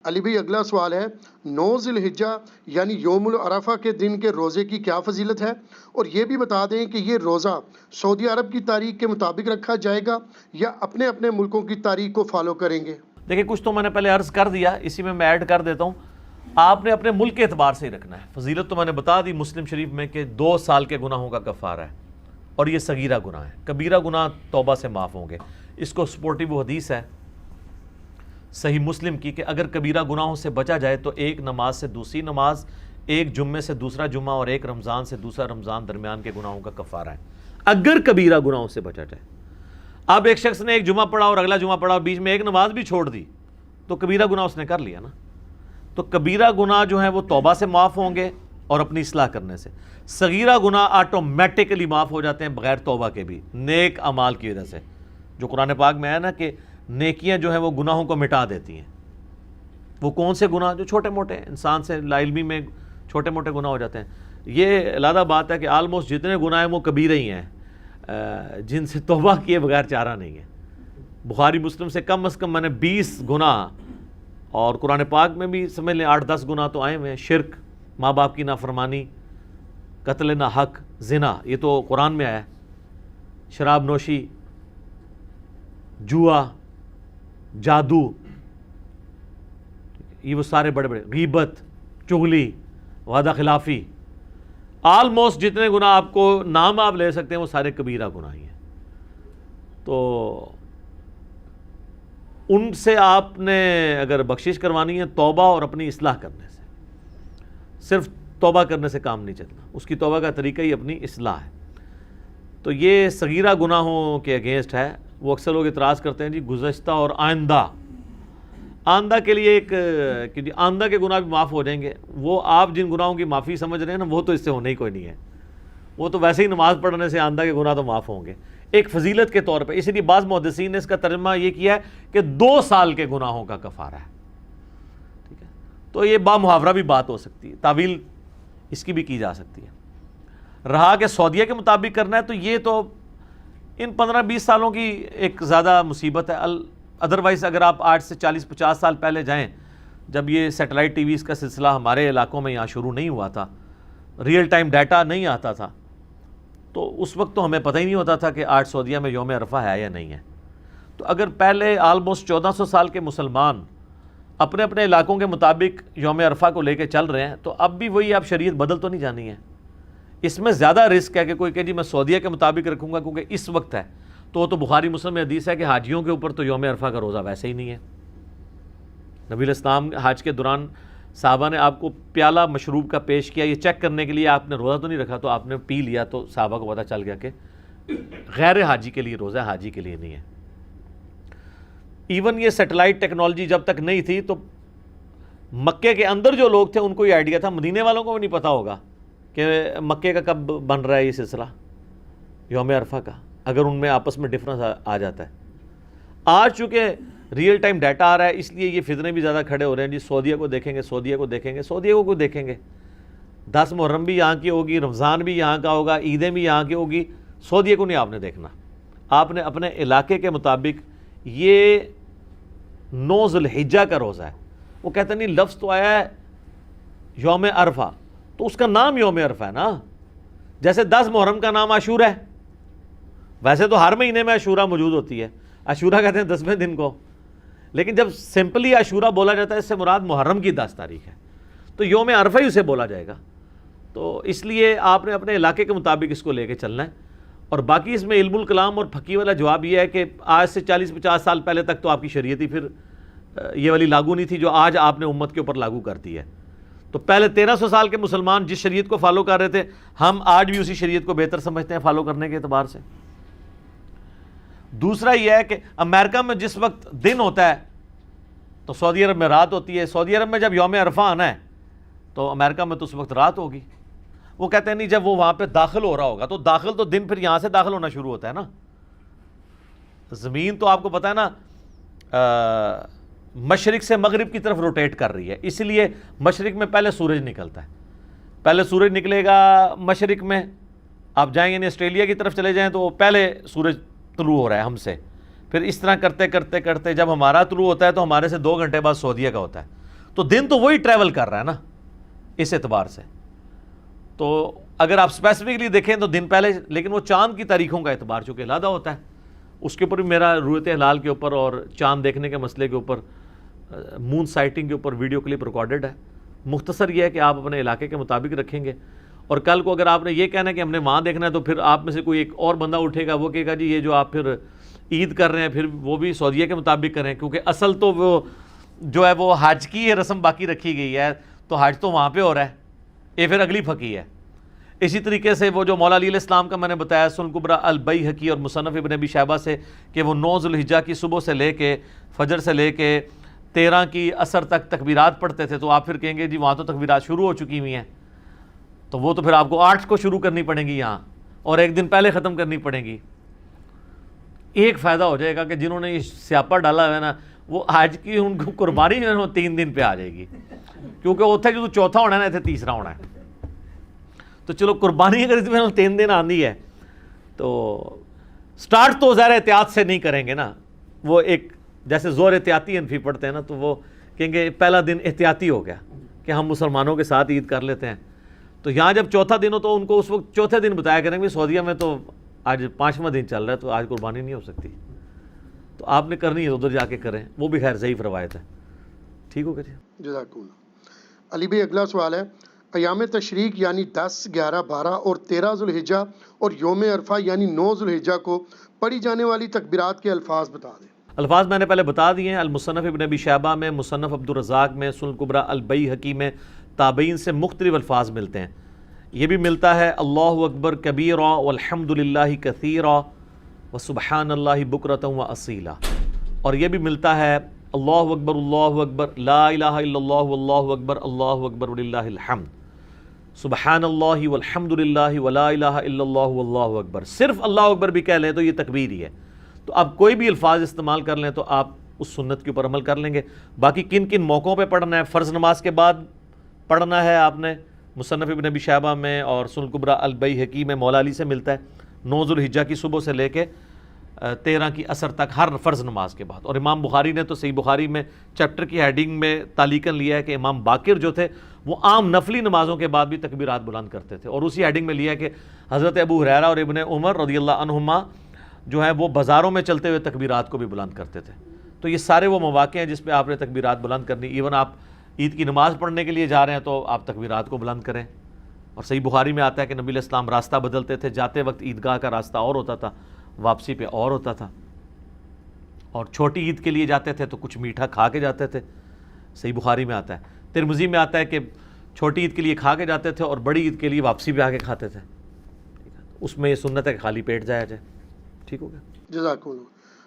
علی بھائی اگلا سوال ہے 9 ذی الحجہ یعنی یوم العرفہ کے دن کے روزے کی کیا فضیلت ہے، اور یہ بھی بتا دیں کہ یہ روزہ سعودی عرب کی تاریخ کے مطابق رکھا جائے گا یا اپنے اپنے ملکوں کی تاریخ کو فالو کریں گے؟ دیکھیں کچھ تو میں نے پہلے عرض کر دیا، اسی میں ایڈ کر دیتا ہوں. آپ نے اپنے ملک کے اعتبار سے ہی رکھنا ہے. فضیلت تو میں نے بتا دی مسلم شریف میں کہ 2 سال کے گناہوں کا کفارہ ہے، اور یہ صغیرہ گناہ ہے. کبیرہ گناہ توبہ سے معاف ہوں گے. اس کو سپورٹیو وہ حدیث ہے صحیح مسلم کی کہ اگر کبیرہ گناہوں سے بچا جائے تو ایک نماز سے دوسری نماز، ایک جمعے سے دوسرا جمعہ اور ایک رمضان سے دوسرا رمضان درمیان کے گناہوں کا کفارہ ہے، اگر کبیرہ گناہوں سے بچا جائے. اب ایک شخص نے ایک جمعہ پڑھا اور اگلا جمعہ پڑھا اور بیچ میں ایک نماز بھی چھوڑ دی تو کبیرہ گناہ اس نے کر لیا نا. تو کبیرہ گناہ جو ہیں وہ توبہ سے معاف ہوں گے اور اپنی اصلاح کرنے سے. صغیرہ گناہ آٹومیٹکلی معاف ہو جاتے ہیں بغیر توبہ کے بھی، نیک اعمال کی وجہ سے. جو قرآن پاک میں ہے نا کہ نیکیاں جو ہیں وہ گناہوں کو مٹا دیتی ہیں. وہ کون سے گناہ؟ جو چھوٹے موٹے انسان سے لا علمی میں چھوٹے موٹے گناہ ہو جاتے ہیں. یہ علیحدہ بات ہے کہ آلموسٹ جتنے گناہ ہیں وہ کبیرہ ہی ہیں جن سے توبہ کیے بغیر چارہ نہیں ہے. بخاری مسلم سے کم از کم میں نے 20 گناہ، اور قرآن پاک میں بھی سمجھ لیں 8-10 گناہ تو آئے ہوئے ہیں. شرک، ماں باپ کی نافرمانی، قتل نہ حق، زنا، یہ تو قرآن میں آیا ہے. شراب نوشی، جوا، جادو، یہ وہ سارے بڑے بڑے، غیبت، چغلی، وعدہ خلافی، آلموسٹ جتنے گناہ آپ کو نام آپ لے سکتے ہیں وہ سارے کبیرہ گناہ ہی ہیں. تو ان سے آپ نے اگر بخشش کروانی ہے توبہ اور اپنی اصلاح کرنے سے، صرف توبہ کرنے سے کام نہیں چلنا. اس کی توبہ کا طریقہ ہی اپنی اصلاح ہے. تو یہ صغیرہ گناہوں کے اگینسٹ ہے. وہ اکثر لوگ اعتراض کرتے ہیں جی گزشتہ اور آئندہ کے لیے ایک کہ جی آئندہ کے گناہ بھی معاف ہو جائیں گے. وہ آپ جن گناہوں کی معافی سمجھ رہے ہیں نا وہ تو اس سے ہونے ہی کوئی نہیں ہے. وہ تو ویسے ہی نماز پڑھنے سے آئندہ کے گناہ تو معاف ہوں گے ایک فضیلت کے طور پہ. اس لیے بعض محدثین نے اس کا ترجمہ یہ کیا ہے کہ 2 سال کے گناہوں کا کفارہ ہے. ٹھیک ہے، تو یہ با محاورہ بھی بات ہو سکتی ہے، تعویل اس کی بھی کی جا سکتی ہے. رہا کہ سعودیہ کے مطابق کرنا ہے تو یہ تو ان 15-20 سالوں کی ایک زیادہ مصیبت ہے. ادروائز اگر آپ 8 سے 40-50 سال پہلے جائیں، جب یہ سیٹلائٹ ٹی ویز کا سلسلہ ہمارے علاقوں میں یہاں شروع نہیں ہوا تھا، ریئل ٹائم ڈیٹا نہیں آتا تھا، تو اس وقت تو ہمیں پتہ ہی نہیں ہوتا تھا کہ آج سعودیہ میں یوم عرفہ ہے یا نہیں ہے. تو اگر پہلے آلموسٹ 1400 سال کے مسلمان اپنے اپنے علاقوں کے مطابق یوم عرفہ کو لے کے چل رہے ہیں، تو اب بھی وہی آپ شریعت بدل تو نہیں جانی ہے. اس میں زیادہ رسک ہے کہ کوئی کہ جی میں سعودیہ کے مطابق رکھوں گا کیونکہ اس وقت ہے. تو بخاری مسلم میں حدیث ہے کہ حاجیوں کے اوپر تو یوم عرفہ کا روزہ ویسے ہی نہیں ہے. نبی علیہ السلام حج کے دوران صحابہ نے آپ کو پیالہ مشروب کا پیش کیا یہ چیک کرنے کے لیے آپ نے روزہ تو نہیں رکھا، تو آپ نے پی لیا تو صحابہ کو پتہ چل گیا کہ غیر حاجی کے لیے روزہ، حاجی کے لیے نہیں ہے. ایون یہ سیٹلائٹ ٹیکنالوجی جب تک نہیں تھی تو مکے کے اندر جو لوگ تھے ان کو یہ آئیڈیا تھا، مدینے والوں کو بھی نہیں پتہ ہوگا کہ مکے کا کب بن رہا ہے یہ سلسلہ یوم عرفہ کا، اگر ان میں آپس میں ڈفرنس آ جاتا ہے. آج چونکہ ریئل ٹائم ڈیٹا آ رہا ہے اس لیے یہ فتنے بھی زیادہ کھڑے ہو رہے ہیں جی سعودیہ کو دیکھیں گے، سعودیہ کو دیکھیں گے. سعودیہ کو کوئی دیکھیں گے، 10 محرم بھی یہاں کی ہوگی، رمضان بھی یہاں کا ہوگا، عیدیں بھی یہاں کی ہوگی. سعودیہ کو نہیں آپ نے دیکھنا. آپ نے اپنے علاقے کے مطابق یہ 9 ذی الحجہ کا روزہ ہے. وہ کہتے ہیں نہیں لفظ تو آیا ہے یوم عرفہ تو اس کا نام یوم عرفہ ہے نا. جیسے 10 محرم کا نام عاشورہ ہے، ویسے تو ہر مہینے میں عاشورہ موجود ہوتی ہے، عاشورہ کہتے ہیں 10ویں دن کو، لیکن جب سمپلی عاشورہ بولا جاتا ہے اس سے مراد محرم کی 10 تاریخ ہے تو یوم عرفہ ہی اسے بولا جائے گا. تو اس لیے آپ نے اپنے علاقے کے مطابق اس کو لے کے چلنا ہے. اور باقی اس میں علم الکلام اور پھکی والا جواب یہ ہے کہ آج سے 40-50 سال پہلے تک تو آپ کی شریعت ہی پھر یہ والی لاگو نہیں تھی جو آج آپ نے امت کے اوپر لاگو کر دی ہے. تو پہلے 1300 سال کے مسلمان جس شریعت کو فالو کر رہے تھے ہم آج بھی اسی شریعت کو بہتر سمجھتے ہیں فالو کرنے کے اعتبار سے. دوسرا یہ ہے کہ امریکہ میں جس وقت دن ہوتا ہے تو سعودی عرب میں رات ہوتی ہے. سعودی عرب میں جب یوم عرفہ آنا ہے تو امریکہ میں تو اس وقت رات ہوگی. وہ کہتے ہیں نہیں جب وہ وہاں پہ داخل ہو رہا ہوگا تو داخل تو دن پھر یہاں سے داخل ہونا شروع ہوتا ہے نا. زمین تو آپ کو پتہ ہے نا مشرق سے مغرب کی طرف روٹیٹ کر رہی ہے، اس لیے مشرق میں پہلے سورج نکلتا ہے. پہلے سورج نکلے گا مشرق میں، آپ جائیں گے یعنی آسٹریلیا کی طرف چلے جائیں تو پہلے سورج طلوع ہو رہا ہے ہم سے، پھر اس طرح کرتے کرتے کرتے جب ہمارا طلوع ہوتا ہے تو ہمارے سے 2 گھنٹے بعد سعودیہ کا ہوتا ہے. تو دن تو وہی ٹریول کر رہا ہے نا اس اعتبار سے. تو اگر آپ اسپیسیفکلی دیکھیں تو دن پہلے, لیکن وہ چاند کی تاریخوں کا اعتبار چونکہ علیحدہ ہوتا ہے, اس کے اوپر بھی میرا رؤیت ہلال کے اوپر اور چاند دیکھنے کے مسئلے کے اوپر, مون سائٹنگ کے اوپر ویڈیو کلپ ریکارڈڈ ہے. مختصر یہ ہے کہ آپ اپنے علاقے کے مطابق رکھیں گے, اور کل کو اگر آپ نے یہ کہنا ہے کہ ہم نے وہاں دیکھنا ہے تو پھر آپ میں سے کوئی ایک اور بندہ اٹھے گا, وہ کہے گا جی یہ جو آپ پھر عید کر رہے ہیں پھر وہ بھی سعودیہ کے مطابق کریں, کیونکہ اصل تو وہ جو ہے وہ حج کی یہ رسم باقی رکھی گئی ہے, تو حج تو وہاں پہ ہو رہا ہے, یہ پھر اگلی فقی ہے. اسی طریقے سے وہ جو مولا علی علیہ السلام کا میں نے بتایا سنن کبریٰ البیہقی اور مصنف ابن ابی شیبہ سے کہ وہ 9 ذو الحجہ کی صبح سے لے کے فجر سے لے کے 13 کی عصر تک تکبیرات پڑھتے تھے, تو آپ پھر کہیں گے جی وہاں تو تکبیرات شروع ہو چکی ہوئی ہیں, تو وہ تو پھر آپ کو 8 کو شروع کرنی پڑیں گی یہاں, اور ایک دن پہلے ختم کرنی پڑیں گی. ایک فائدہ ہو جائے گا کہ جنہوں نے یہ سیاپا ڈالا ہے نا, وہ آج کی ان کو قربانی جو ہے وہ 3 دن پہ آ جائے گی, کیونکہ اتنے جو چوتھا ہونا ہے نا اتنے تیسرا ہونا ہے. تو چلو قربانی اگر اس میں 3 دن آندی ہے تو سٹارٹ تو ظاہر احتیاط سے نہیں کریں گے نا, وہ ایک جیسے زور احتیاطی انفی پڑھتے ہیں نا, تو وہ کہیں گے پہلا دن احتیاطی ہو گیا کہ ہم مسلمانوں کے ساتھ عید کر لیتے ہیں. تو یہاں جب چوتھا دن ہو تو ان کو اس وقت چوتھے دن بتایا کریں گے سعودیہ میں تو آج 5واں دن چل رہا ہے تو آج قربانی نہیں ہو سکتی, تو آپ نے کرنی ہے ادھر جا کے کریں, وہ بھی خیر ضعیف روایت ہے. ٹھیک ہو گیا جی, جزاک اللہ. علی بھائی اگلا سوال ہے, ایام تشریق یعنی 10, 11, 12 اور 13 ذوالحجہ اور یوم عرفہ یعنی 9 ذوالحجہ کو پڑھی جانے والی تکبیرات کے الفاظ بتا دیں. الفاظ میں نے پہلے بتا دیے ہیں, المصنف ابن ابی شیبہ میں, مصنف عبدالرزاق میں, سنن کبریٰ البیہقی میں تابعین سے مختلف الفاظ ملتے ہیں. یہ بھی ملتا ہے اللہ اکبر کبیرا والحمد للہ کثیرا وسبحان اللہ بکرۃ واصیلا, اور یہ بھی ملتا ہے اللہ اکبر لا الہ الا اللہ واللہ اکبر وللہ الحمد, سبحان اللہ والحمد للہ ولا الہ الا اللہ واللہ اکبر. صرف اللہ اکبر بھی کہہ لیں تو یہ تکبیر ہی ہے. تو آپ کوئی بھی الفاظ استعمال کر لیں تو آپ اس سنت کے اوپر عمل کر لیں گے. باقی کن کن موقعوں پہ پڑھنا ہے, فرض نماز کے بعد پڑھنا ہے آپ نے, مصنف ابن ابی شیبہ میں اور سنن کبریٰ البیہقی میں مولا علی سے ملتا ہے 9 ذوالحجہ کی صبح سے لے کے 13 کی عصر تک ہر فرض نماز کے بعد. اور امام بخاری نے تو صحیح بخاری میں چیپٹر کی ہیڈنگ میں تعلیقاً لیا ہے کہ امام باقر جو تھے وہ عام نفلی نمازوں کے بعد بھی تکبیرات بلند کرتے تھے, اور اسی ہیڈنگ میں لیا ہے کہ حضرت ابو ہریرہ اور ابن عمر رضی اللہ عنہما جو ہے وہ بازاروں میں چلتے ہوئے تکبیرات کو بھی بلند کرتے تھے. تو یہ سارے وہ مواقع ہیں جس پہ آپ نے تکبیرات بلند کرنی. ایون آپ عید کی نماز پڑھنے کے لیے جا رہے ہیں تو آپ تکبیرات کو بلند کریں. اور صحیح بخاری میں آتا ہے کہ نبی علیہ السلام راستہ بدلتے تھے, جاتے وقت عیدگاہ کا راستہ اور ہوتا تھا, واپسی پہ اور ہوتا تھا, اور چھوٹی عید کے لیے جاتے تھے تو کچھ میٹھا کھا کے جاتے تھے, صحیح بخاری میں آتا ہے. ترمذی میں آتا ہے کہ چھوٹی عید کے لیے کھا کے جاتے تھے اور بڑی عید کے لیے واپسی پہ آ کے کھاتے تھے. اس میں یہ سنت ہے کہ خالی پیٹ جایا جائے. ٹھیک ہو گیا, جزاک اللہ.